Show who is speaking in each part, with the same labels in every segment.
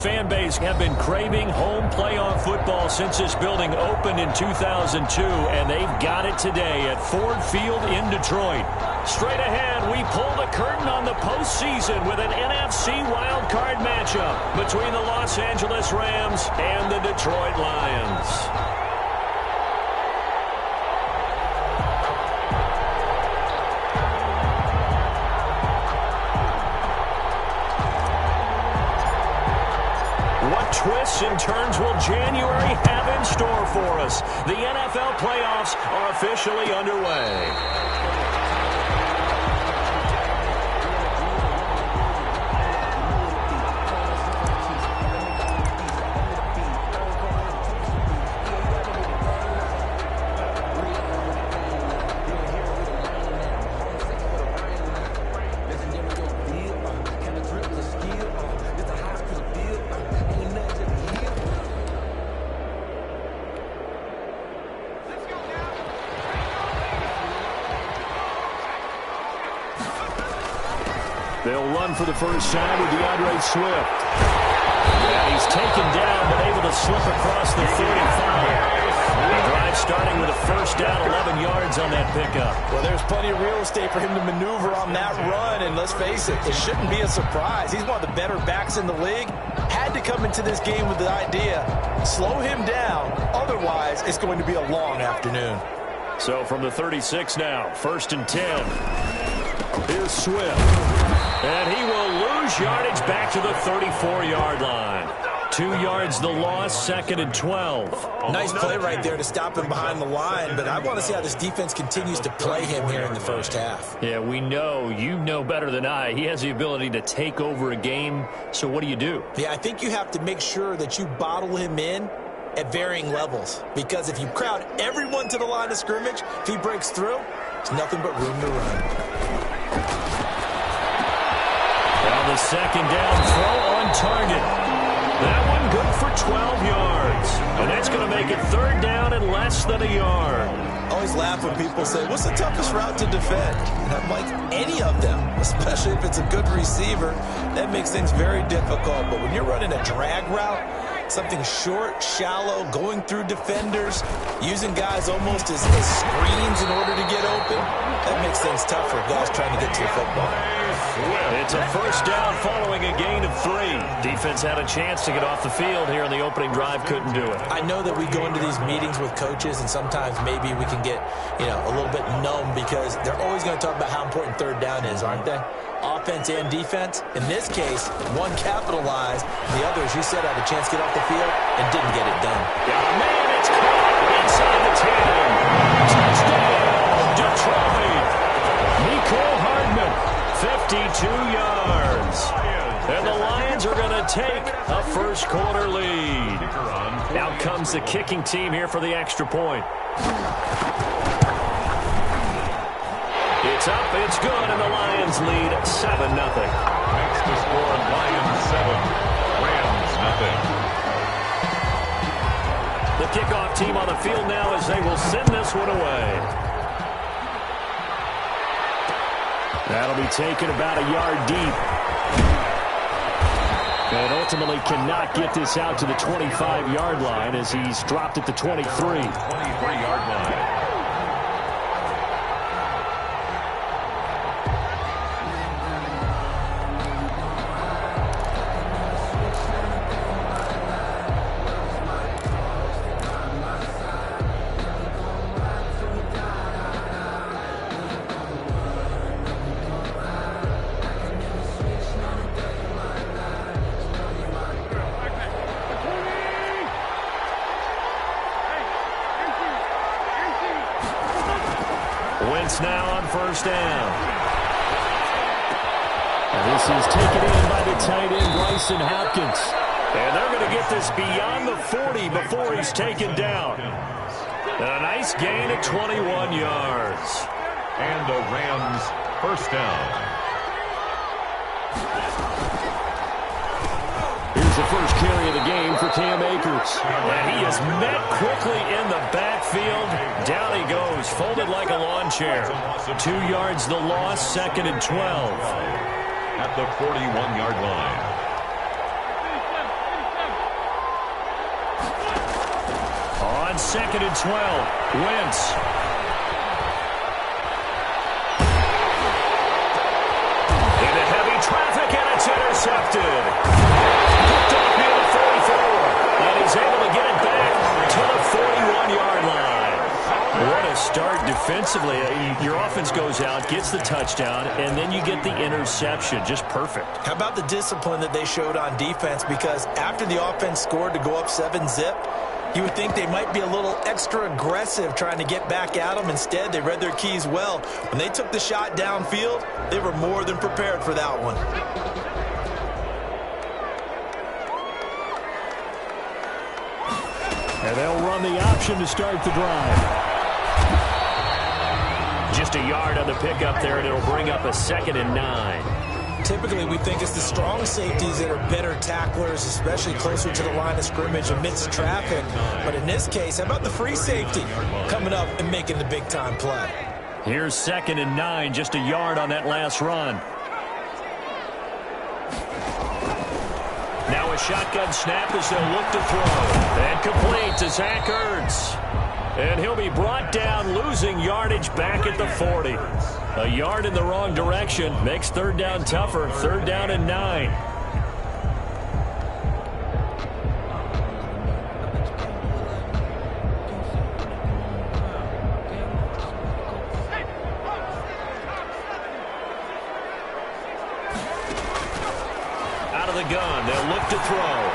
Speaker 1: Fan base have been craving home playoff football since this building opened in 2002, and they've got it today at Ford Field in Detroit. Straight ahead, we pull the curtain on the postseason with an NFC wildcard matchup between the Los Angeles Rams and the Detroit Lions. What twists and turns will January have in store for us? The NFL playoffs are officially underway. They'll run for the first time with DeAndre Swift. And he's taken down, but able to slip across the 35. The drive starting with a first down, 11 yards on that pickup.
Speaker 2: Well, there's plenty of real estate for him to maneuver on that run, and let's face it, it shouldn't be a surprise. He's one of the better backs in the league. Had to come into this game with the idea, slow him down, otherwise it's going to be a long afternoon.
Speaker 1: So from the 36 now, 1st and 10. Here's Swift. And he will lose yardage back to the 34-yard line. 2 yards the loss, 2nd and 12.
Speaker 2: Nice play right there to stop him behind the line, but I want to see how this defense continues to play him here in the first half.
Speaker 1: Yeah, we know, you know better than I, he has the ability to take over a game, so what do?
Speaker 2: Yeah, I think you have to make sure that you bottle him in at varying levels, because if you crowd everyone to the line of scrimmage, if he breaks through, there's nothing but room to run.
Speaker 1: On the second down throw on target. That one good for 12 yards. And that's going to make it 3rd down and less than a yard.
Speaker 2: I always laugh when people say, what's the toughest route to defend? And I'm like, any of them, especially if it's a good receiver. That makes things very difficult. But when you're running a drag route, something short, shallow, going through defenders, using guys almost as screens in order to get open, that makes things tough for guys trying to get to the football.
Speaker 1: It's a first down following a gain of 3. Defense had a chance to get off the field here in the opening drive, couldn't do it.
Speaker 2: I know that we go into these meetings with coaches, and sometimes maybe we can get, a little bit numb because they're always going to talk about how important 3rd down is, aren't they? Offense and defense. In this case, one capitalized, the other, as you said, had a chance to get off the field and didn't get it done.
Speaker 1: Yeah, man, it's caught inside the 10. Touchdown, Detroit. Nicole Hardman, 52 yards. And the Lions are going to take a first quarter lead. Out comes the kicking team here for the extra point. It's up, it's good, and the Lions lead 7-0.
Speaker 3: Next to score, Lions 7, Rams nothing.
Speaker 1: The kickoff team on the field now as they will send this one away. That'll be taken about a yard deep. And ultimately cannot get this out to the 25-yard line as he's dropped at the 23.
Speaker 3: 23-yard line.
Speaker 1: Wentz now on first down. And this is taken in by the tight end, Bryson Hopkins. And they're going to get this beyond the 40 before he's taken down. And a nice gain of 21 yards.
Speaker 3: And the Rams first down.
Speaker 1: Here's the first carry of the game for Cam Akers. And he is met quickly in the backfield. Down he goes, folded like a lawn chair. 2 yards the loss, 2nd and 12.
Speaker 3: At the 41-yard line.
Speaker 1: On 2nd and 12, Wentz. Into heavy traffic, and it's intercepted. Picked off near the 44, and he's able to get it back to the 41-yard line. What a start defensively. Your offense goes out, gets the touchdown, and then you get the interception. Just perfect.
Speaker 2: How about the discipline that they showed on defense? Because after the offense scored to go up 7-zip, you would think they might be a little extra aggressive trying to get back at them. Instead, they read their keys well. When they took the shot downfield, they were more than prepared for that one.
Speaker 1: And they'll run the option to start the drive. Just a yard on the pickup there, and it'll bring up a 2nd and 9.
Speaker 2: Typically, we think it's the strong safeties that are better tacklers, especially closer to the line of scrimmage amidst traffic. But in this case, how about the free safety coming up and making the big-time play?
Speaker 1: Here's 2nd and 9, just a yard on that last run. Now a shotgun snap as they'll look to throw. And complete to Zach Ertz. And he'll be brought down, losing yardage back at the 40. A yard in the wrong direction makes 3rd down tougher. 3rd down and 9. Out of the gun, they'll look to throw.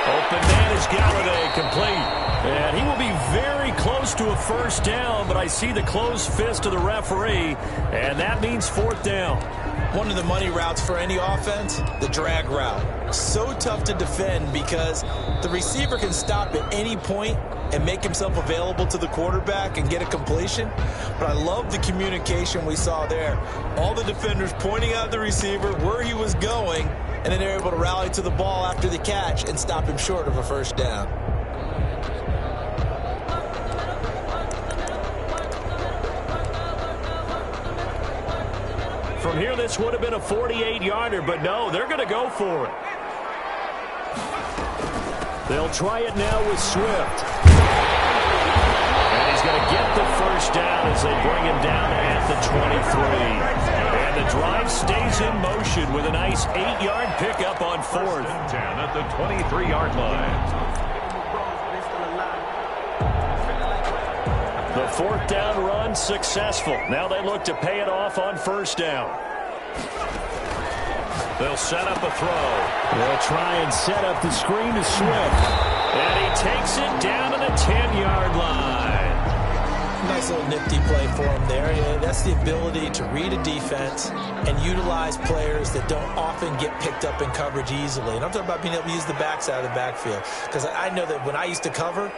Speaker 1: Open man is Galladay, complete. And he will be very close to a 1st down, but I see the closed fist of the referee, and that means 4th down.
Speaker 2: One of the money routes for any offense, the drag route. So tough to defend because the receiver can stop at any point and make himself available to the quarterback and get a completion. But I love the communication we saw there. All the defenders pointing out the receiver where he was going, and then they're able to rally to the ball after the catch and stop him short of a 1st down.
Speaker 1: From here, this would have been a 48-yarder, but no, they're going to go for it. They'll try it now with Swift. And he's going to get the 1st down as they bring him down at the 23. And the drive stays in motion with a nice 8-yard pickup on 4th.
Speaker 3: 10 at the 23-yard line.
Speaker 1: The 4th down run successful. Now they look to pay it off on 1st down. They'll set up a throw. They'll try and set up the screen to Swift. And he takes it down to the 10-yard line.
Speaker 2: Nice little nifty play for him there. That's the ability to read a defense and utilize players that don't often get picked up in coverage easily. And I'm talking about being able to use the backside of the backfield. Because I know that when I used to cover,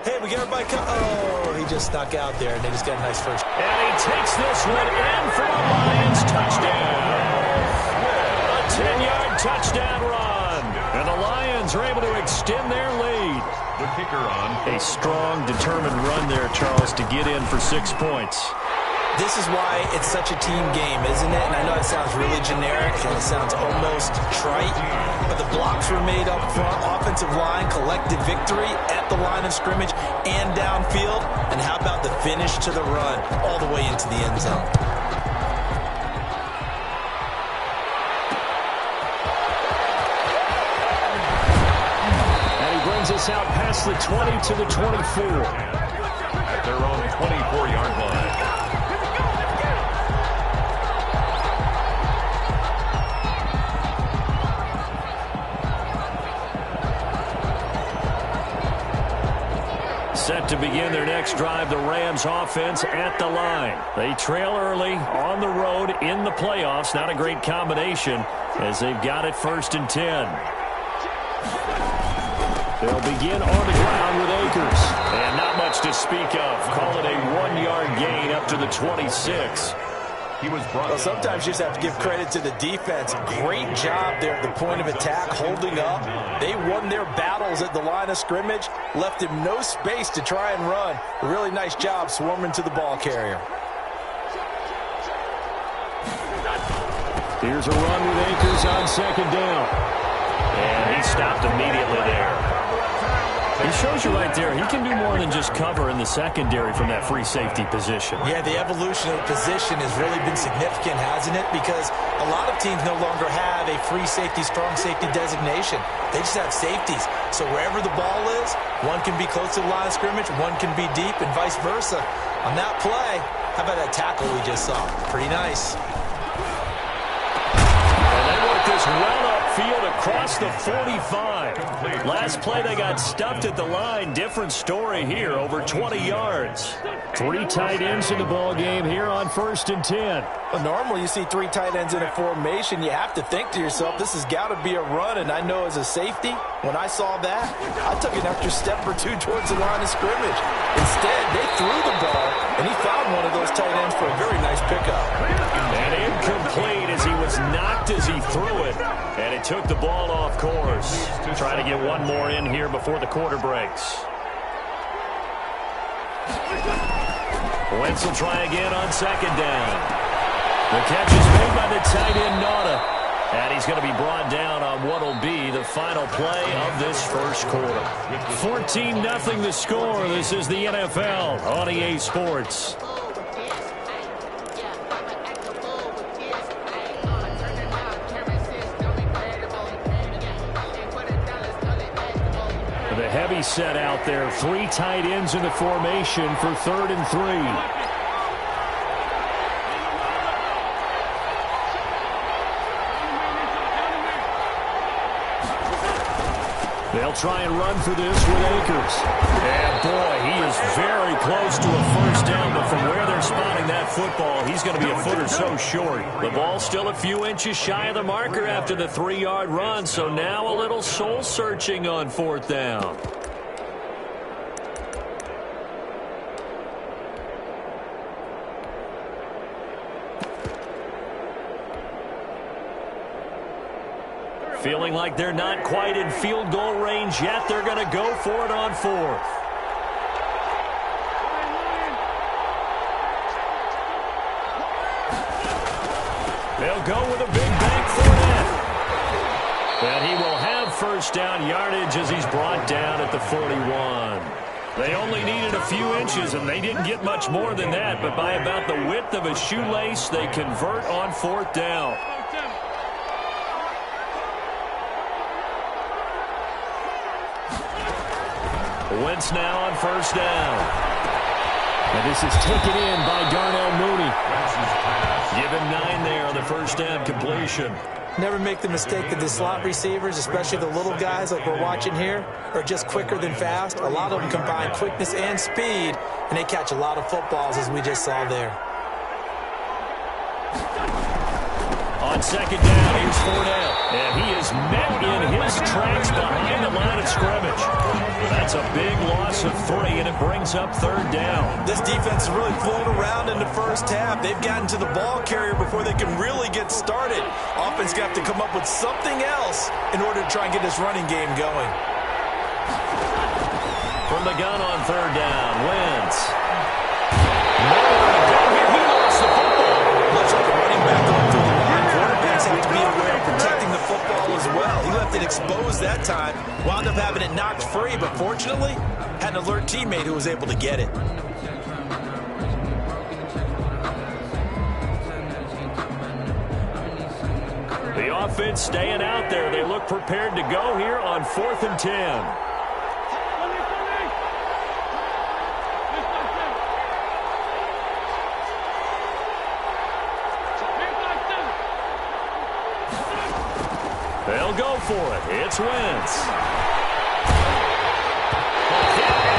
Speaker 2: hey, we get everybody oh, he just snuck out there, and they just got a nice 1st.
Speaker 1: And he takes this one in for a Lions touchdown. A 10-yard touchdown run. And the Lions are able to extend their lead.
Speaker 3: The kicker on.
Speaker 1: A strong, determined run there, Charles, to get in for 6 points.
Speaker 2: This is why it's such a team game, isn't it? And I know it sounds really generic and it sounds almost trite, but the blocks were made up front, offensive line, collective victory at the line of scrimmage and downfield. And how about the finish to the run all the way into the end zone?
Speaker 1: And he brings us out past the 20 to the 24.
Speaker 3: At their own 24-yard line.
Speaker 1: Set to begin their next drive, the Rams offense at the line. They trail early on the road in the playoffs. Not a great combination as they've got it 1st and 10. They'll begin on the ground with Akers. And not much to speak of. Call it a 1-yard gain up to the 26.
Speaker 2: Well, sometimes you just have to give credit to the defense. Great job there at the point of attack, holding up. They won their battles at the line of scrimmage, left him no space to try and run. A really nice job swarming to the ball carrier.
Speaker 1: Here's a run with Akers on 2nd down. And he stopped immediately there. He shows you right there, he can do more than just cover in the secondary from that free safety position.
Speaker 2: Yeah, the evolution of the position has really been significant, hasn't it? Because a lot of teams no longer have a free safety, strong safety designation. They just have safeties. So wherever the ball is, one can be close to the line of scrimmage, one can be deep, and vice versa. On that play, how about that tackle we just saw? Pretty nice.
Speaker 1: And they work this well upfield across the 45. Last play, they got stuffed at the line. Different story here, over 20 yards. 3 tight ends in the ball game here on 1st and 10.
Speaker 2: Well, normally you see 3 tight ends in a formation. You have to think to yourself, this has got to be a run. And I know as a safety, when I saw that, I took an extra step or 2 towards the line of scrimmage. Instead, they threw the ball, and he found one of those tight ends for a very nice pickup.
Speaker 1: And incomplete as he was knocked as he threw it. And it took the ball off course. Trying to get one more in here before the quarter breaks. Wentz will try again on 2nd down. The catch is made by the tight end, Nauta. And he's going to be brought down on what will be the final play of this first quarter. 14-0 the score. This is the NFL on EA Sports. The heavy set out there. 3 tight ends in the formation for 3rd and 3. They'll try and run for this with Akers. And boy, he is very close to a first down, but from where they're spotting that football, he's going to be a foot or so short. The ball's still a few inches shy of the marker after the 3-yard run, so now a little soul-searching on 4th down. Feeling like they're not quite in field goal range yet. They're going to go for it on 4th. They'll go with a big bank for that. And he will have first down yardage as he's brought down at the 41. They only needed a few inches, and they didn't get much more than that. But by about the width of a shoelace, they convert on 4th down. Wentz now on first down. And this is taken in by Darnell Mooney. Give him 9 there on the first down completion.
Speaker 2: Never make the mistake that the slot receivers, especially the little guys like we're watching here, are just quicker than fast. A lot of them combine quickness and speed, and they catch a lot of footballs, as we just saw there.
Speaker 1: On 2nd down, here's Fournette. And he is met in his tracks behind the line of scrimmage. That's a big loss of 3, and it brings up 3rd down.
Speaker 2: This defense has really flown around in the first half. They've gotten to the ball carrier before they can really get started. Offense got to come up with something else in order to try and get this running game going.
Speaker 1: From the gun on 3rd down, Wentz. Nowhere to go here. He lost the football.
Speaker 2: Much like a running back going through the line, quarterbacks have to be aware of protecting the football as well. He left it exposed that time, wound up having it knocked free, but fortunately, had an alert teammate who was able to get it.
Speaker 1: The offense staying out there. They look prepared to go here on 4th and 10. They'll go for it. It's Wentz.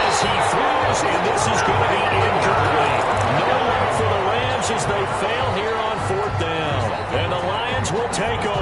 Speaker 1: As he throws, and this is going to be incomplete. No luck for the Rams as they fail here on 4th down. And the Lions will take over.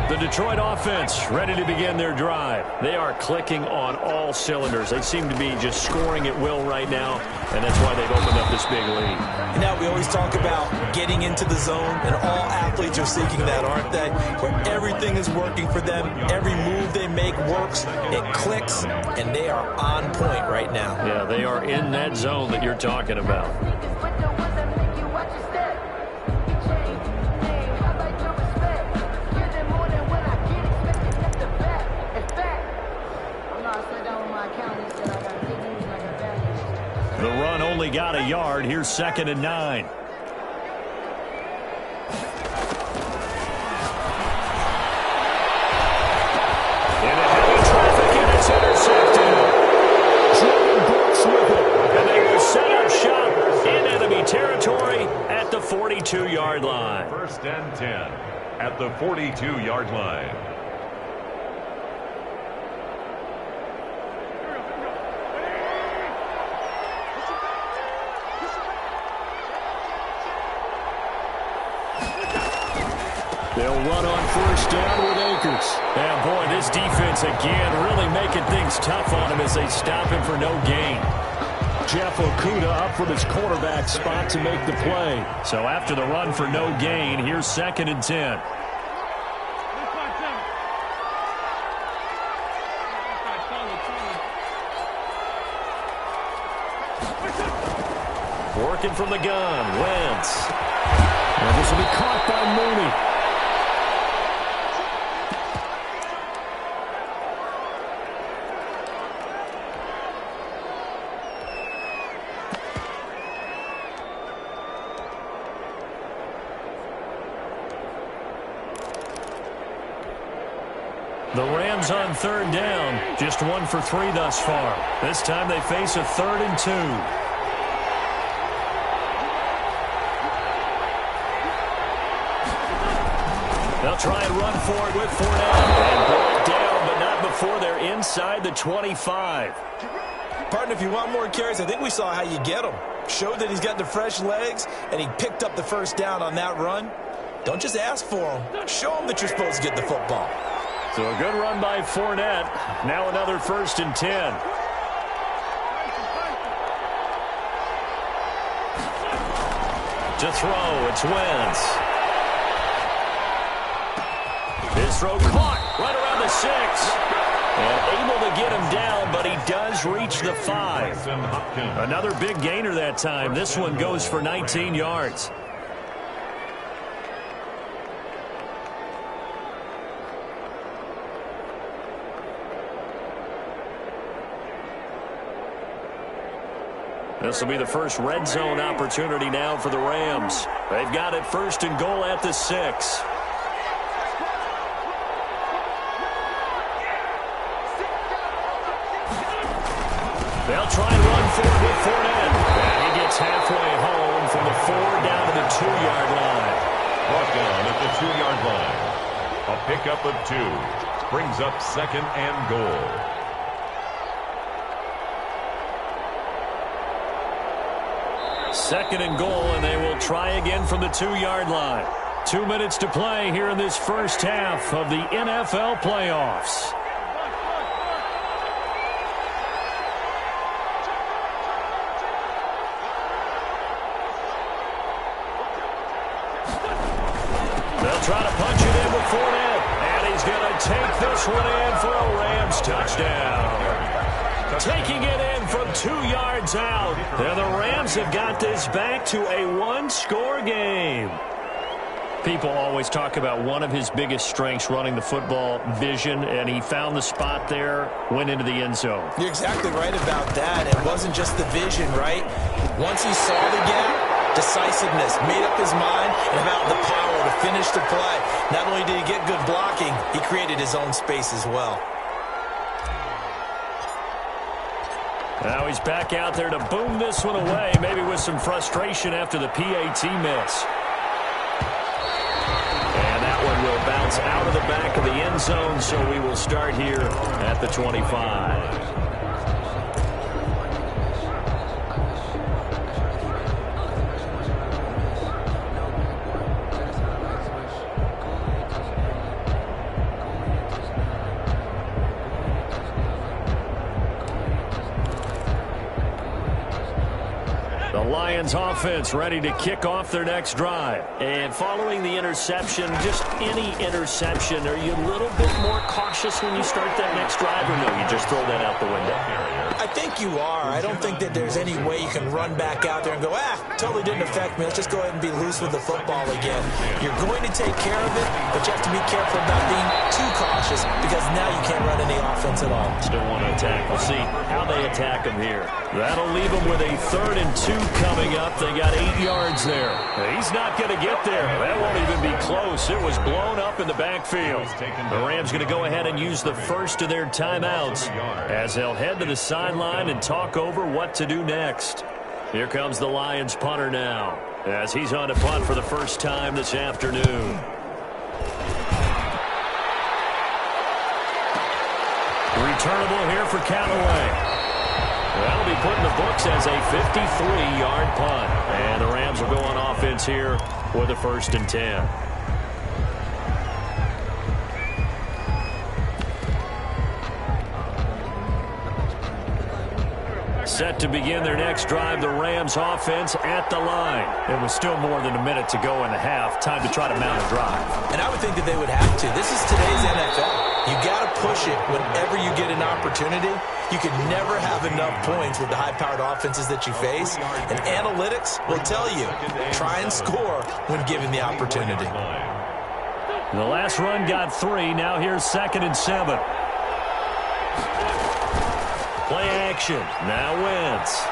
Speaker 1: The Detroit offense ready to begin their drive. They are clicking on all cylinders. They seem to be just scoring at will right now, and that's why they've opened up this big lead.
Speaker 2: Now we always talk about getting into the zone, and all athletes are seeking that, aren't they? Where everything is working for them, every move they make works, it clicks, and they are on point right now.
Speaker 1: Yeah, they are in that zone that you're talking about. got a yard. Here's 2nd and 9. Into heavy traffic, and it's intercepted. Jordan Brooks with it. And they will set up shop in enemy territory at the 42-yard line.
Speaker 3: 1st and 10 at the 42-yard line.
Speaker 1: They'll run on 1st down with Akers. And, boy, this defense, again, really making things tough on him as they stop him for no gain. Jeff Okudah up from his quarterback spot to make the play. So after the run for no gain, here's 2nd and 10. Working from the gun, Wentz. And this will be caught by Mooney. The Rams on 3rd down, just 1 for 3 thus far. This time they face a 3rd and 2. They'll try and run for it with Fournette. And brought down, but not before they're inside the 25.
Speaker 2: Partner, if you want more carries, I think we saw how you get him. Showed that he's got the fresh legs, and he picked up the 1st down on that run. Don't just ask for him. Show him that you're supposed to get the football.
Speaker 1: So a good run by Fournette. Now another 1st and 10. To throw, it's Wentz. His throw caught right around the 6. And able to get him down, but he does reach the 5. Another big gainer that time. This one goes for 19 yards. This will be the first red zone opportunity now for the Rams. They've got it 1st and goal at the 6. They'll try and run for it with Fournette. And he gets halfway home from the 4 down to the 2-yard line.
Speaker 3: Brought down at the 2-yard line. A pickup of 2 brings up 2nd and goal.
Speaker 1: Second and goal, and they will try again from the 2-yard line. 2 minutes to play here in this first half of the NFL playoffs. They'll try to punch it in with Fournette, and he's going to take this one in for a Rams touchdown. Taking it in from 2 yards out. And the Rams have got this back to a 1-score game. People always talk about one of his biggest strengths running the football, vision, and he found the spot there, went into the end zone.
Speaker 2: You're exactly right about that. It wasn't just the vision, right? Once he saw the gap, decisiveness, made up his mind, and about the power to finish the play. Not only did he get good blocking, he created his own space as well.
Speaker 1: Now he's back out there to boom this one away, maybe with some frustration after the PAT miss. And that one will bounce out of the back of the end zone, so we will start here at the 25. Lions offense ready to kick off their next drive.
Speaker 4: And following the interception, just any interception, are you a little bit more cautious when you start that next drive, or no, you just throw that out the window?
Speaker 2: I think you are. I don't think that there's any way you can run back out there and go, totally didn't affect me. Let's just go ahead and be loose with the football again. You're going to take care of it, but you have to be careful about being too cautious because now you can't run any offense at all.
Speaker 4: Still want to attack. We'll see how they attack him here. That'll leave them with a 3rd and 2 coming up. They got 8 yards there. He's not going to get there. That won't even be close. It was blown up in the backfield. The Rams going to go ahead and use the first of their timeouts as they'll head to the sideline and talk over what to do next. Here comes the Lions punter now as he's on to punt for the first time this afternoon. Returnable here for Callaway. That'll be put in the books as a 53-yard punt. And the Rams will go on offense here with a 1st and 10. Set to begin their next drive, the Rams offense at the line. It was still more than a minute to go in the half. Time to try to mount a drive.
Speaker 2: And I would think that they would have to. This is today's NFL. You got to push it whenever you get an opportunity. You can never have enough points with the high-powered offenses that you face. And analytics will tell you, try and score when given the opportunity.
Speaker 1: The last run got 3. Now here's 2nd and 7. Play action. Now Wentz.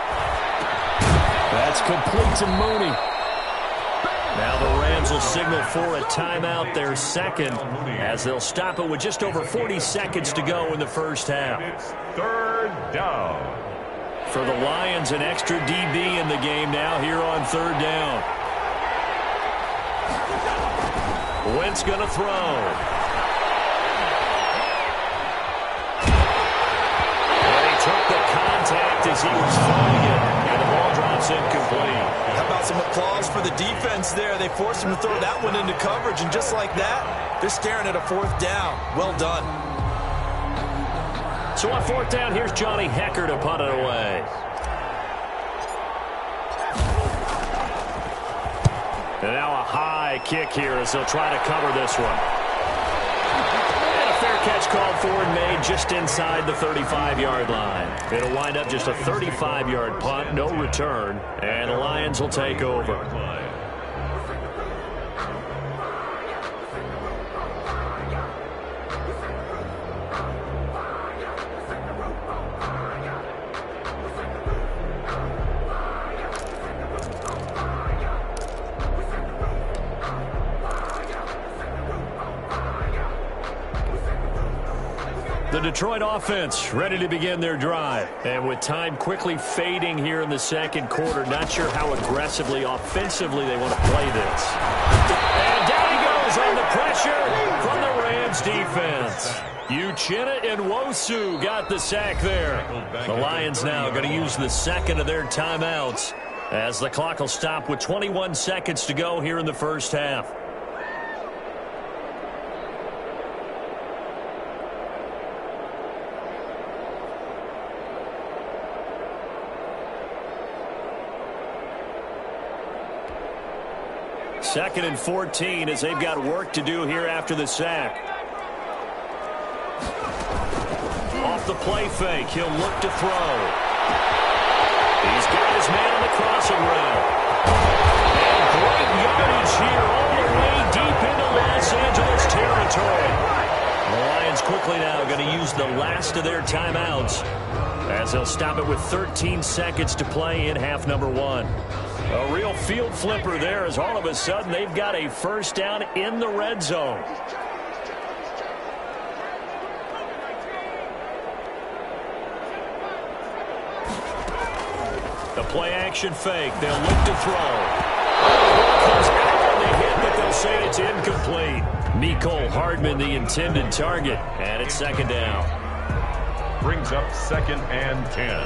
Speaker 1: That's complete to Mooney. Now the Rams will signal for a timeout, their 2nd, as they'll stop it with just over 40 seconds to go in the first half.
Speaker 3: It's 3rd down.
Speaker 1: For the Lions, an extra DB in the game now here on 3rd down. Wentz going to throw. Took the contact as he was throwing it, and the ball drops incomplete.
Speaker 2: How about some applause for the defense there? They forced him to throw that one into coverage, and just like that, they're staring at a 4th down. Well done.
Speaker 1: So on 4th down, here's Johnny Hecker to punt it away. And now a high kick here as they'll try to cover this one. Catch called for and made just inside the 35-yard line. It'll wind up just a 35-yard punt, no return, and the Lions will take over. The Detroit offense ready to begin their drive. And with time quickly fading here in the 2nd quarter, not sure how aggressively, offensively they want to play this. And down he goes on the pressure from the Rams defense. Uchenna and Nwosu got the sack there. The Lions now going to use the 2nd of their timeouts as the clock will stop with 21 seconds to go here in the first half. Second and 14 as they've got work to do here after the sack. Off the play fake, he'll look to throw. He's got his man on the crossing route. And great yardage here all the way deep into Los Angeles territory. The Lions quickly now going to use the last of their timeouts as they'll stop it with 13 seconds to play in half number 1. A real field flipper there as all of a sudden they've got a 1st down in the red zone. The play action fake. They'll look to throw. Comes out on the hit, but they'll say it's incomplete. Mecole Hardman the intended target, and it's 2nd down.
Speaker 3: Brings up 2nd and 10.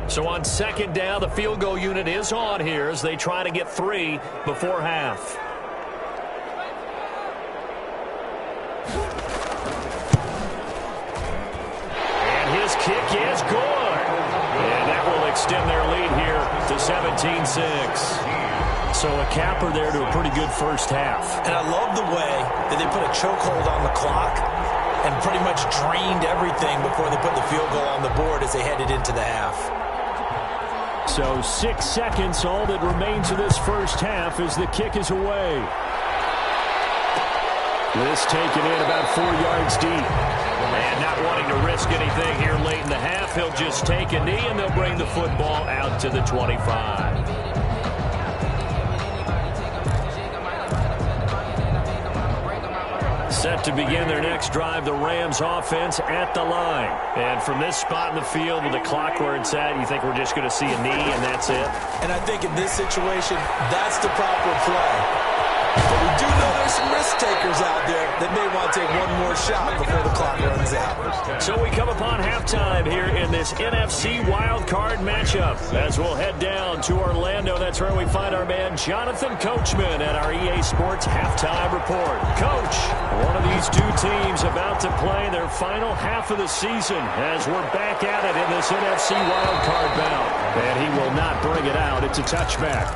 Speaker 1: So on 2nd down, the field goal unit is on here as they try to get 3 before half. And his kick is good. And that will extend their lead here to 17-6. So a capper there to a pretty good first half.
Speaker 2: And I love the way that they put a chokehold on the clock and pretty much drained everything before they put the field goal on the board as they headed into the half.
Speaker 1: So 6 seconds, all that remains of this first half as the kick is away. This taken in about 4 yards deep. And not wanting to risk anything here late in the half, he'll just take a knee and they'll bring the football out to the 25. Set to begin their next drive, the Rams offense at the line. And from this spot in the field with the clock where it's at, you think we're just going to see a knee and that's it?
Speaker 2: And I think in this situation, that's the proper play. But we do know there's some risk takers out there that may want to take one more shot before the clock runs out.
Speaker 1: So we come upon halftime here in this NFC wildcard matchup. As we'll head down to Orlando, that's where we find our man Jonathan Coachman at our EA Sports Halftime Report. Coach, one of these two teams about to play their final half of the season as we're back at it in this NFC wildcard bout. And he will not bring it out. It's a touchback.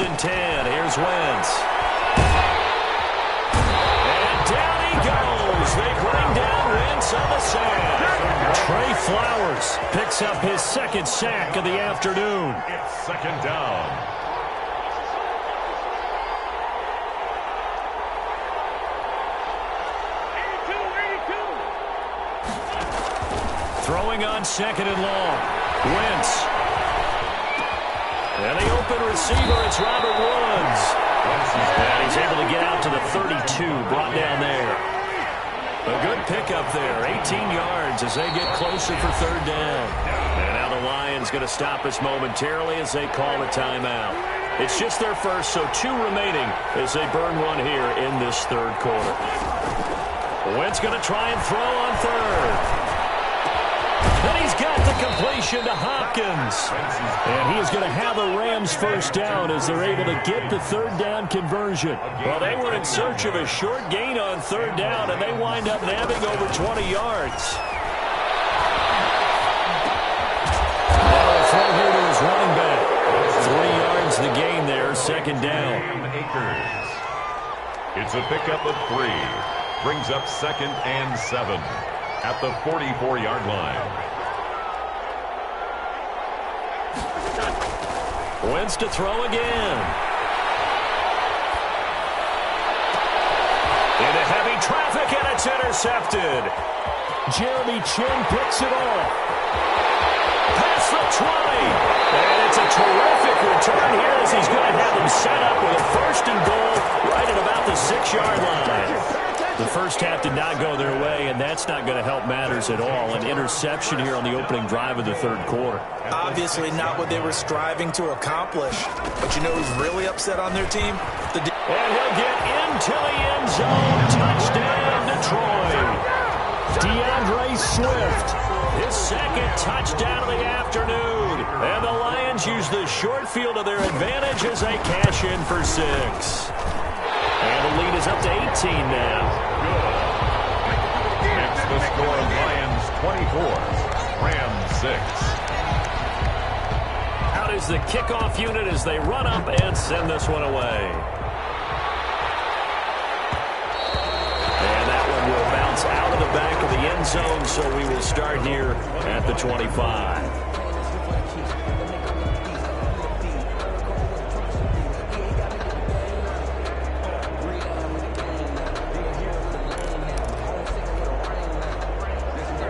Speaker 1: And 10. Here's Wentz. And down he goes. They bring down Wentz on the sack. Trey Flowers picks up his second sack of the afternoon.
Speaker 3: It's second down.
Speaker 1: Throwing on second and long. Wentz. And the open receiver, it's Robert Woods. And he's able to get out to the 32, brought down there. A good pickup there, 18 yards as they get closer for third down. And now the Lions going to stop us momentarily as they call a timeout. It's just their first, so 2 remaining as they burn one here in this third quarter. Wentz going to try and throw on third. And he's got the completion to Hopkins. And he is going to have a Rams first down as they're able to get the third down conversion. Well, they were in search of a short gain on third down, and they wind up nabbing over 20 yards. Now a throw here to his running back. 3 yards the gain there, second down.
Speaker 3: It's a pickup of 3. Brings up second and 7 at the 44-yard line.
Speaker 1: Wentz to throw again. Into heavy traffic, and it's intercepted. Jeremy Chin picks it off. Past the 20. And it's a terrific return here as he's going to have them set up with a first and goal right at about the 6-yard line. The first half did not go their way, and that's not going to help matters at all. An interception here on the opening drive of the third quarter.
Speaker 2: Obviously not what they were striving to accomplish. But you know who's really upset on their team?
Speaker 1: And he'll get into the end zone. Touchdown, Detroit. DeAndre Swift, his second touchdown of the afternoon. And the Lions use the short field to their advantage as they cash in for 6. And the lead is up to 18 now.
Speaker 3: Next, the score, Lions 24, Rams 6.
Speaker 1: Out is the kickoff unit as they run up and send this one away. And that one will bounce out of the back of the end zone, so we will start here at the 25.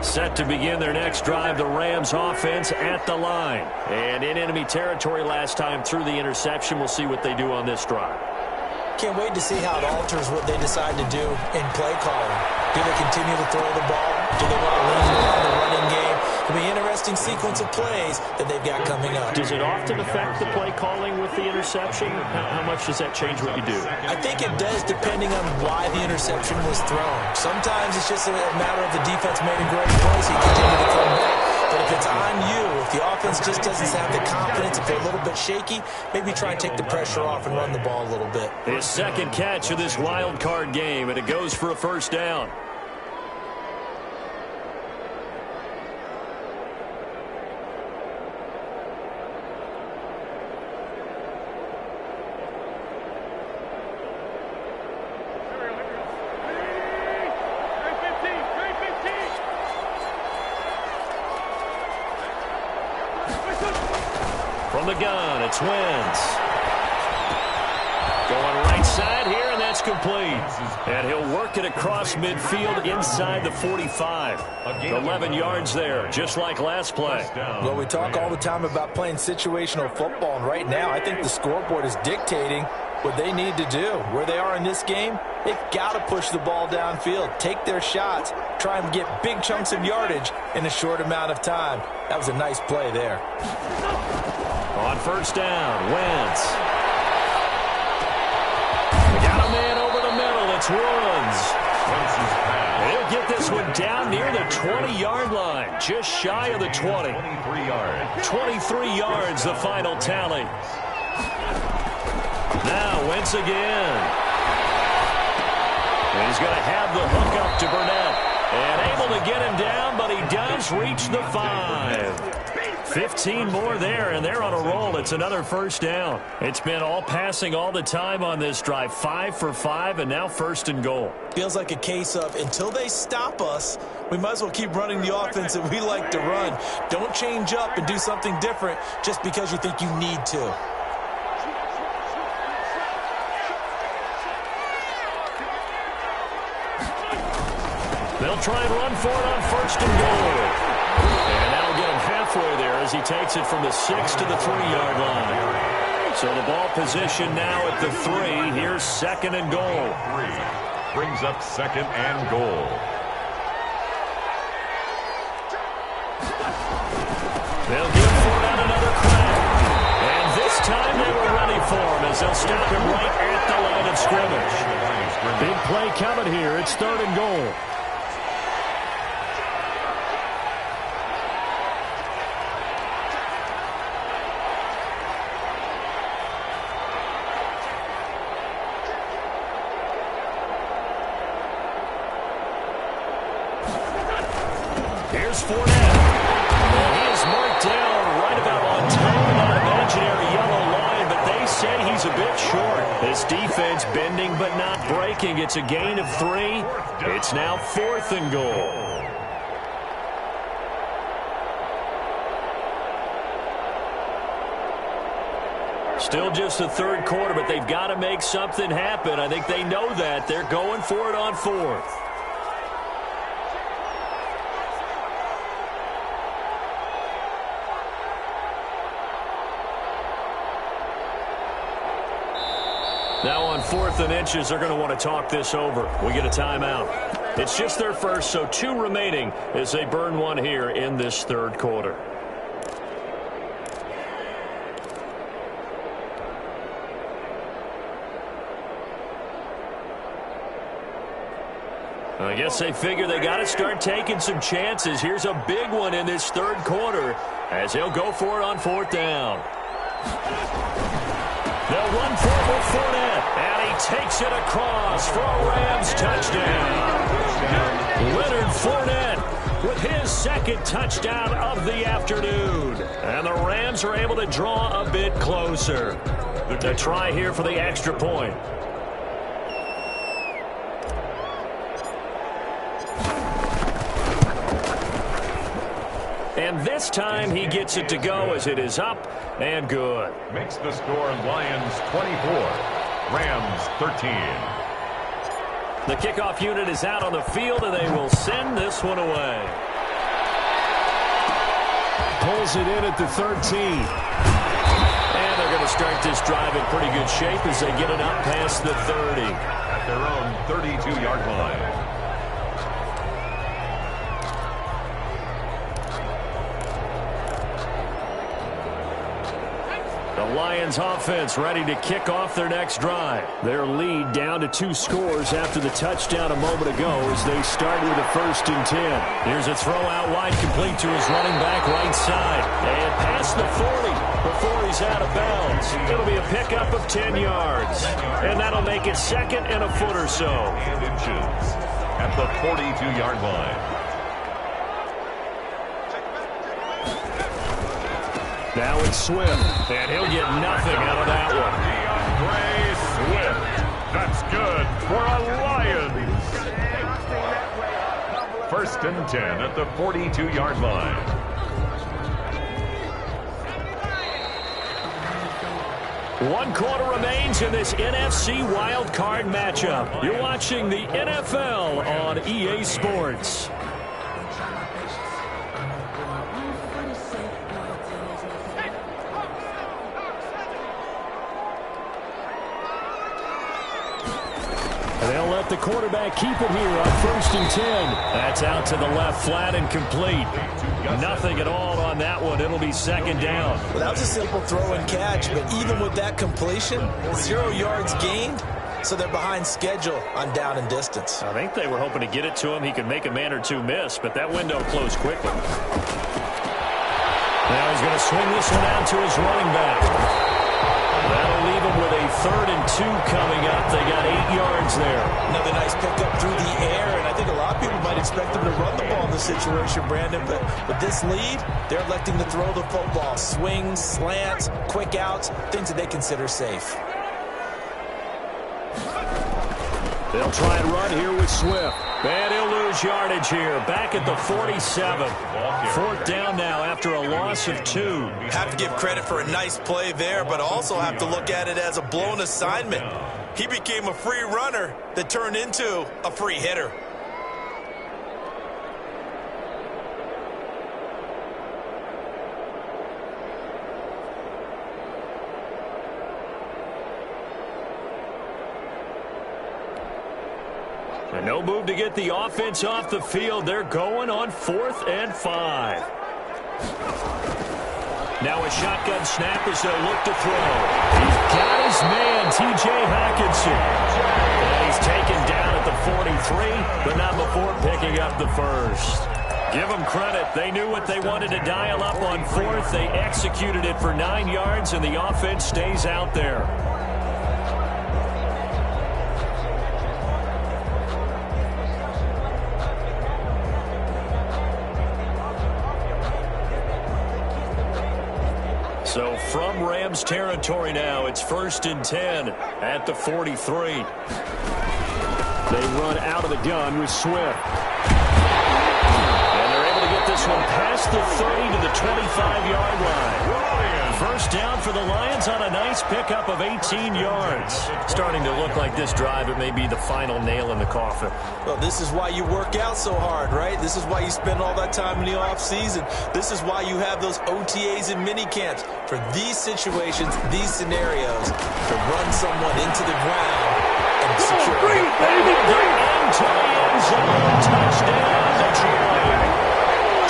Speaker 1: Set to begin their next drive, the Rams offense at the line. And in enemy territory last time through the interception. We'll see what they do on this drive.
Speaker 2: Can't wait to see how it alters what they decide to do in play calling. Do they continue to throw the ball? Do they want to lean on the running game? It'll be interesting interesting sequence of plays that they've got coming up.
Speaker 4: Does it often affect the play calling with the interception? How much does that change what you do?
Speaker 2: I think it does, depending on why the interception was thrown. Sometimes it's just a matter of the defense made a great play, so you continue to come back. But if it's on you, if the offense just doesn't have the confidence, if they're a little bit shaky, maybe try and take the pressure off and run the ball a little bit.
Speaker 1: His second catch of this wild card game, and it goes for a first down. From the gun, it's Wentz. Going right side here, and that's complete. And he'll work it across midfield inside the 45. 11 yards there, just like last play.
Speaker 2: Well, we talk all the time about playing situational football, and right now I think the scoreboard is dictating what they need to do. Where they are in this game, they've got to push the ball downfield, take their shots, try and get big chunks of yardage in a short amount of time. That was a nice play there.
Speaker 1: On first down, Wentz. We got a man over the middle. It's Woods. He'll get this one down near the 20-yard line, just shy of the 20. 23 yards, the final tally. Now Wentz again. And he's going to have the hook up to Burnett. And able to get him down, but he does reach the 5. 15 more there, and they're on a roll. It's another first down. It's been all passing all the time on this drive. 5 for 5, and now first and goal.
Speaker 2: Feels like a case of until they stop us, we might as well keep running the offense that we like to run. Don't change up and do something different just because you think you need to.
Speaker 1: They'll try and run for it on first and goal. And that'll get him halfway there as he takes it from the 6 to the 3-yard line. So the ball position now at the 3. Here's second and goal.
Speaker 3: Brings up second and goal.
Speaker 1: They'll give Fournette another crack. And this time they were ready for him as they'll stop him right at the line of scrimmage. Big play coming here. It's third and goal. Here's Fournette. And he is marked down right about on top of that imaginary yellow line, but they say he's a bit short. This defense bending but not breaking. It's a gain of 3. It's now fourth and goal. Still just the third quarter, but they've got to make something happen. I think they know that. They're going for it on fourth. Now on 4th and inches, they're going to want to talk this over. We get a timeout. It's just their first, so 2 remaining as they burn one here in this third quarter. I guess they figure they got to start taking some chances. Here's a big one in this third quarter as they'll go for it on 4th down. They'll run for it with Fournette, and he takes it across for a Rams touchdown. Leonard Fournette with his second touchdown of the afternoon. And the Rams are able to draw a bit closer. The try here for the extra point. And this time he gets it to go as it is up and good.
Speaker 3: Makes the score Lions 24, Rams 13.
Speaker 1: The kickoff unit is out on the field, and they will send this one away. Pulls it in at the 13. And they're going to start this drive in pretty good shape as they get it up past the 30.
Speaker 3: At their own 32-yard line.
Speaker 1: Lions offense ready to kick off their next drive. Their lead down to 2 scores after the touchdown a moment ago as they start with a 1st and 10. Here's a throw out wide, complete to his running back right side. And past the 40 before he's out of bounds. It'll be a pickup of 10 yards. And that'll make it 2nd and a foot or so.
Speaker 3: And inches at the 42-yard line.
Speaker 1: Now it's Swift, and he'll get nothing out of that
Speaker 3: one. DeAndre Swift. That's good for a Lions. 1st and 10 at the 42-yard line.
Speaker 1: One quarter remains in this NFC wildcard matchup. You're watching the NFL on EA Sports. They'll let the quarterback keep it here on 1st and 10. That's out to the left, flat and complete. Nothing at all on that one. It'll be 2nd down.
Speaker 2: Well, that was a simple throw and catch, but even with that completion, 0 yards gained, so they're behind schedule on down and distance.
Speaker 1: I think they were hoping to get it to him. He could make a man or two miss, but that window closed quickly. Now he's going to swing this one out to his running back. That'll leave them with a 3rd and 2 coming up. They got 8 yards there.
Speaker 2: Another nice pickup through the air, and I think a lot of people might expect them to run the ball in this situation, Brandon, but with this lead, they're electing to throw the football. Swings, slants, quick outs, things that they consider safe.
Speaker 1: They'll try and run here with Swift. And he'll lose yardage here. Back at the 47. 4th down now after a loss of 2.
Speaker 2: Have to give credit for a nice play there, but also have to look at it as a blown assignment. He became a free runner that turned into a free hitter.
Speaker 1: And no move to get the offense off the field. They're going on 4th and 5. Now a shotgun snap as they'll look to throw. He's got his man, T.J. Hockenson. And he's taken down at the 43, but not before picking up the 1st. Give them credit. They knew what they wanted to dial up on 4th. They executed it for 9 yards, and the offense stays out there. So from Rams territory now, it's 1st and 10 at the 43. They run out of the gun with Swift. And they're able to get this one past the 30 to the 25-yard line. 1st down for the Lions on a nice pickup of 18 yards. Starting to look like this drive, it may be the final nail in the coffin.
Speaker 2: Well, this is why you work out so hard, right? This is why you spend all that time in the offseason. This is why you have those OTAs and mini camps. For these situations, these scenarios, to run someone into the ground and secure it.
Speaker 1: Into the end zone. Touchdown, Detroit.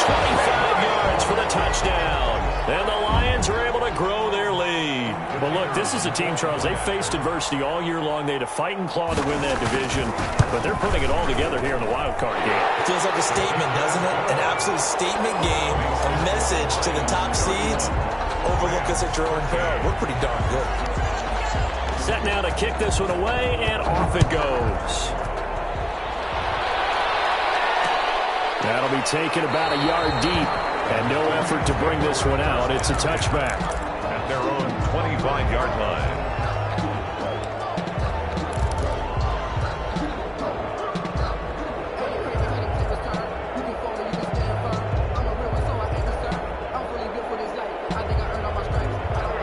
Speaker 1: 25 yards for the touchdown. And the Lions are able to grow their lead. Well, look, this is a team, Charles, they faced adversity all year long. They had to fight and claw to win that division, but they're putting it all together here in the wild card game.
Speaker 2: It feels like a statement, doesn't it? An absolute statement game, a message to the top seeds. Overlook us at your own peril. We're pretty darn good.
Speaker 1: Set now to kick this one away, and off it goes. That'll be taken about a yard deep, and no effort to bring this one out. It's a touchback.
Speaker 3: At their own 25-yard line.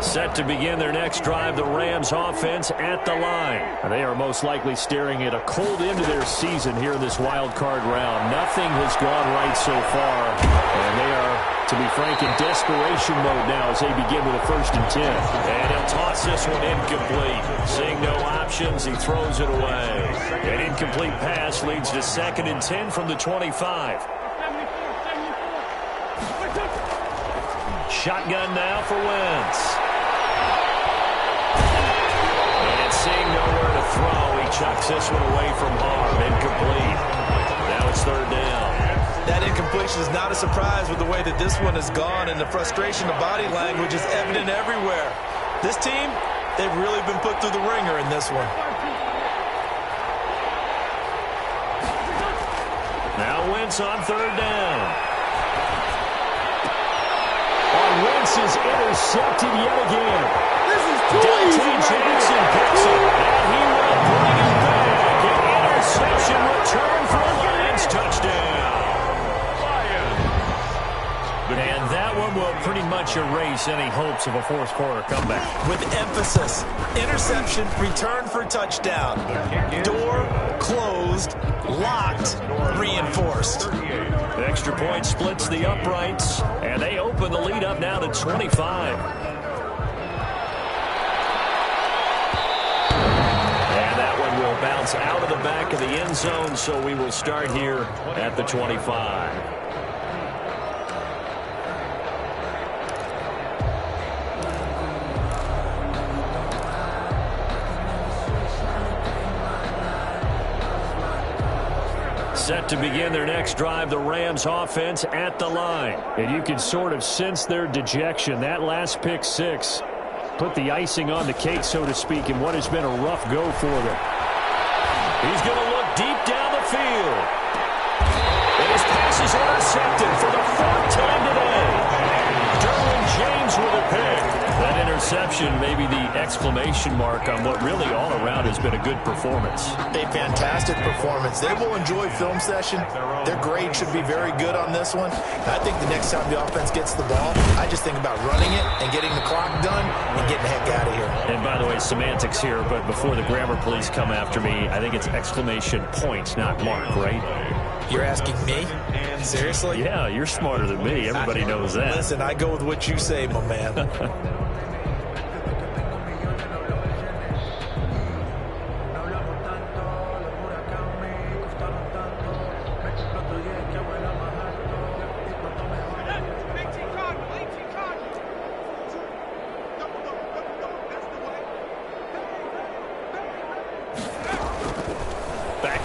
Speaker 1: Set to begin their next drive, the Rams offense at the line. They are most likely staring at a cold end to their season here in this wild card round. Nothing has gone right so far, and they are, to be frank, in desperation mode now as they begin with a 1st and 10. And he'll toss this one incomplete. Seeing no options, he throws it away. An incomplete pass leads to 2nd and 10 from the 25. Shotgun now for Wentz.
Speaker 4: chucks this one away from harm. Incomplete. Now it's third down.
Speaker 2: That incompletion is not a surprise with the way that this one has gone, and the frustration of body language is evident everywhere. This team, they've really been put through the ringer in this one.
Speaker 4: Now Wentz on third down. Wentz is intercepted yet again.
Speaker 5: This is too easy.
Speaker 4: Jackson picks it, and he will bring it back. An interception return for a Lions touchdown. And that one will pretty much erase any hopes of a fourth quarter comeback.
Speaker 2: With emphasis, interception, return for touchdown. Door closed, locked, reinforced.
Speaker 4: The extra point splits the uprights, and they open the lead up now to 25. And that one will bounce out of the back of the end zone, so we will start here at the 25. Set to begin their next drive, the Rams offense at the line. And you can sort of sense their dejection. That last pick six put the icing on the cake, so to speak, in what has been a rough go for them. He's going to look deep down the field. And his pass is intercepted for the fourth time today. Derwin James with a pick. That interception may be the exclamation mark on what really all around has been a good performance.
Speaker 2: A fantastic performance. They will enjoy film session. Their grade should be very good on this one. I think the next time the offense gets the ball, I just think about running it and getting the clock done and getting the heck out of here.
Speaker 4: And by the way, semantics here, but before the grammar police come after me, I think it's exclamation point, not mark, right?
Speaker 2: You're asking me? Seriously?
Speaker 4: Yeah, you're smarter than me. Everybody knows that.
Speaker 2: Listen, I go with what you say, my man.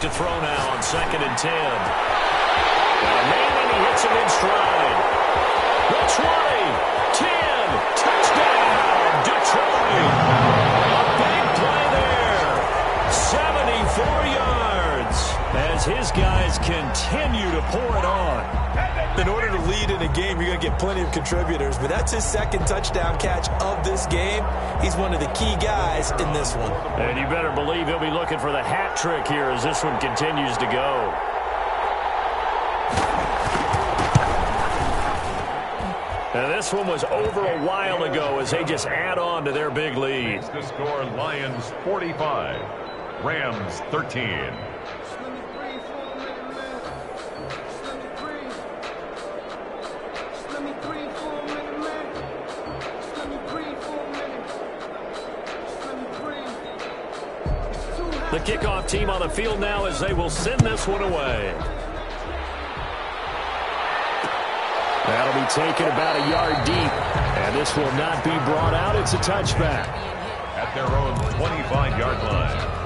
Speaker 1: To throw now on 2nd and 10. Got a man and he hits him in stride. The 20, 10, touchdown, Detroit. A big play there. 74 yards as his guys continue to pour it on.
Speaker 2: In order to lead in a game, you're going to get plenty of contributors, but that's his second touchdown catch of this game. He's one of the key guys in this one.
Speaker 4: And you better believe he'll be looking for the hat trick here as this one continues to go. And this one was over a while ago as they just add on to their big lead.
Speaker 3: The score, Lions 45, Rams 13.
Speaker 4: The kickoff team on the field now as they will send this one away. That'll be taken about a yard deep. And this will not be brought out. It's a touchback.
Speaker 3: At their own 25-yard line.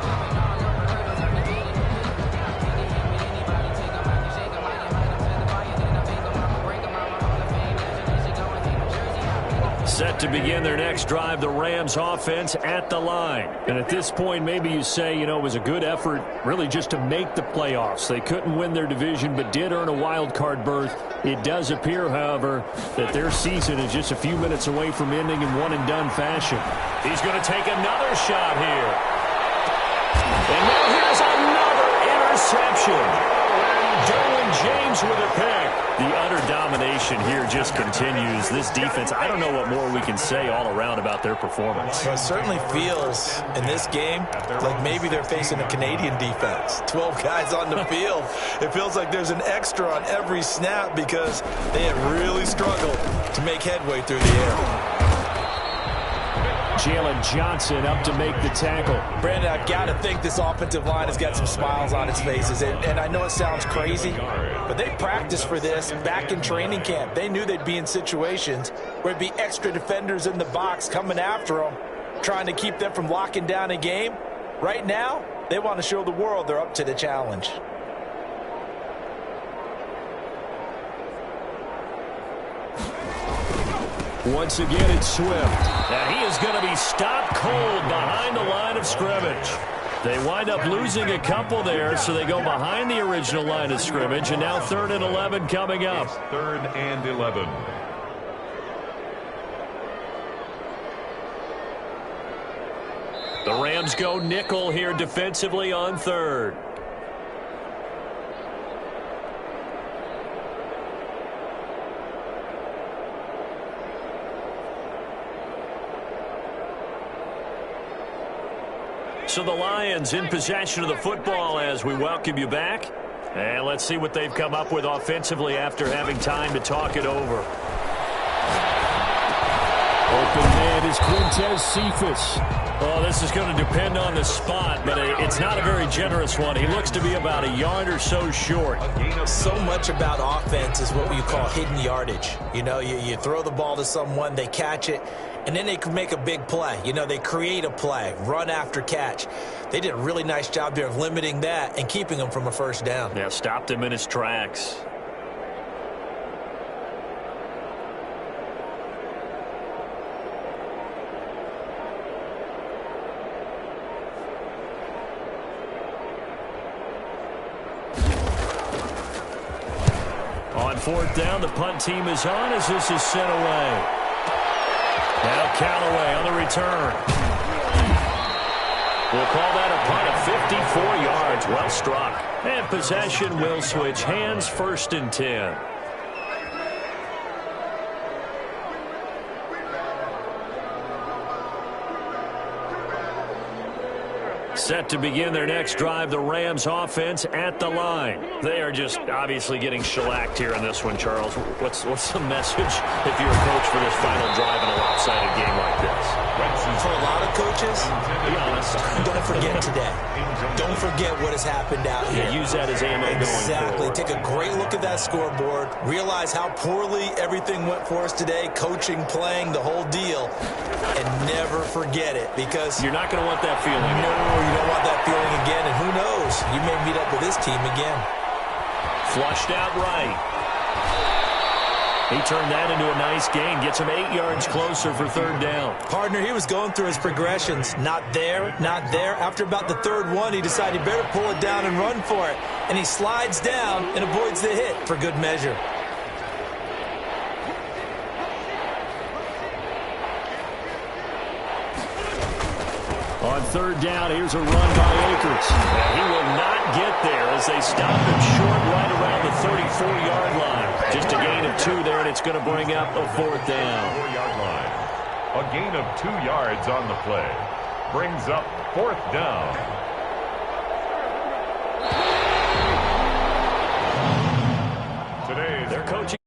Speaker 4: Set to begin their next drive, the Rams offense at the line. And at this point, maybe you say, you know, it was a good effort really just to make the playoffs. They couldn't win their division but did earn a wild card berth. It does appear, however, that their season is just a few minutes away from ending in one-and-done fashion.
Speaker 1: He's going to take another shot here. And now here's another interception. Derwin James with a pick.
Speaker 4: The utter domination here just continues. This defense, I don't know what more we can say all around about their performance.
Speaker 2: Well, it certainly feels in this game like maybe they're facing a Canadian defense. 12 guys on the field. It feels like there's an extra on every snap because they have really struggled to make headway through the air.
Speaker 4: Jalen Johnson up to make the tackle.
Speaker 2: Brandon, I've got to think this offensive line has got some smiles on its faces. And I know it sounds crazy, but they practiced for this back in training camp. They knew they'd be in situations where it'd be extra defenders in the box coming after them, trying to keep them from locking down a game. Right now, They want to show the world they're up to the challenge.
Speaker 1: Once again, it's Swift. And he is going to be stopped cold behind the line of scrimmage. They wind up losing a couple there, so they go behind the original line of scrimmage, and now 3rd and 11 coming up.
Speaker 3: It's 3rd and 11.
Speaker 1: The Rams go nickel here defensively on 3rd. So the Lions in possession of the football as we welcome you back. And let's see what they've come up with offensively after having time to talk it over.
Speaker 4: Open man is Quintez Cephas.
Speaker 1: Oh, this is going to depend on the spot, but it's not a very generous one. He looks to be about a yard or so short.
Speaker 2: So much about offense is what we call hidden yardage. You know, you throw the ball to someone, they catch it, and then they can make a big play. You know, they create a play, run after catch. They did a really nice job there of limiting that and keeping him from a first down.
Speaker 1: Yeah, stopped him in his tracks. On 4th down, the punt team is on as this is sent away. Now Callaway on the return. We'll call that a punt of 54 yards. Well struck. And possession will switch hands, 1st and 10. Set to begin their next drive, the Rams offense at the line. They are just obviously getting shellacked here in this one, Charles. What's the message if you're a coach for this final drive in a lopsided game like this?
Speaker 2: For a lot of coaches,
Speaker 1: Be honest.
Speaker 2: don't forget today. Don't forget what has happened out here.
Speaker 1: Use that as ammo going
Speaker 2: Exactly.
Speaker 1: forward.
Speaker 2: Take a great look at that scoreboard. Realize how poorly everything went for us today, coaching, playing, the whole deal. And never forget it, because
Speaker 1: You're not going to want that feeling.
Speaker 2: no, you don't want that feeling again. And who knows? You may meet up with this team again.
Speaker 1: Flushed out right. He turned that into a nice gain. Gets him 8 yards closer for 3rd down.
Speaker 2: Partner, he was going through his progressions. Not there, not there. After about the 3rd one, he decided he better pull it down and run for it. And he slides down and avoids the hit for good measure.
Speaker 1: On 3rd down, here's a run by Akers. And he will not get there as they stop him short right around the 34-yard line. Just a gain of 2 there, and it's going to bring up a 4th down.
Speaker 3: 4-yard line. A gain of 2 yards on the play. Brings up 4th down.
Speaker 1: Today, they're coaching.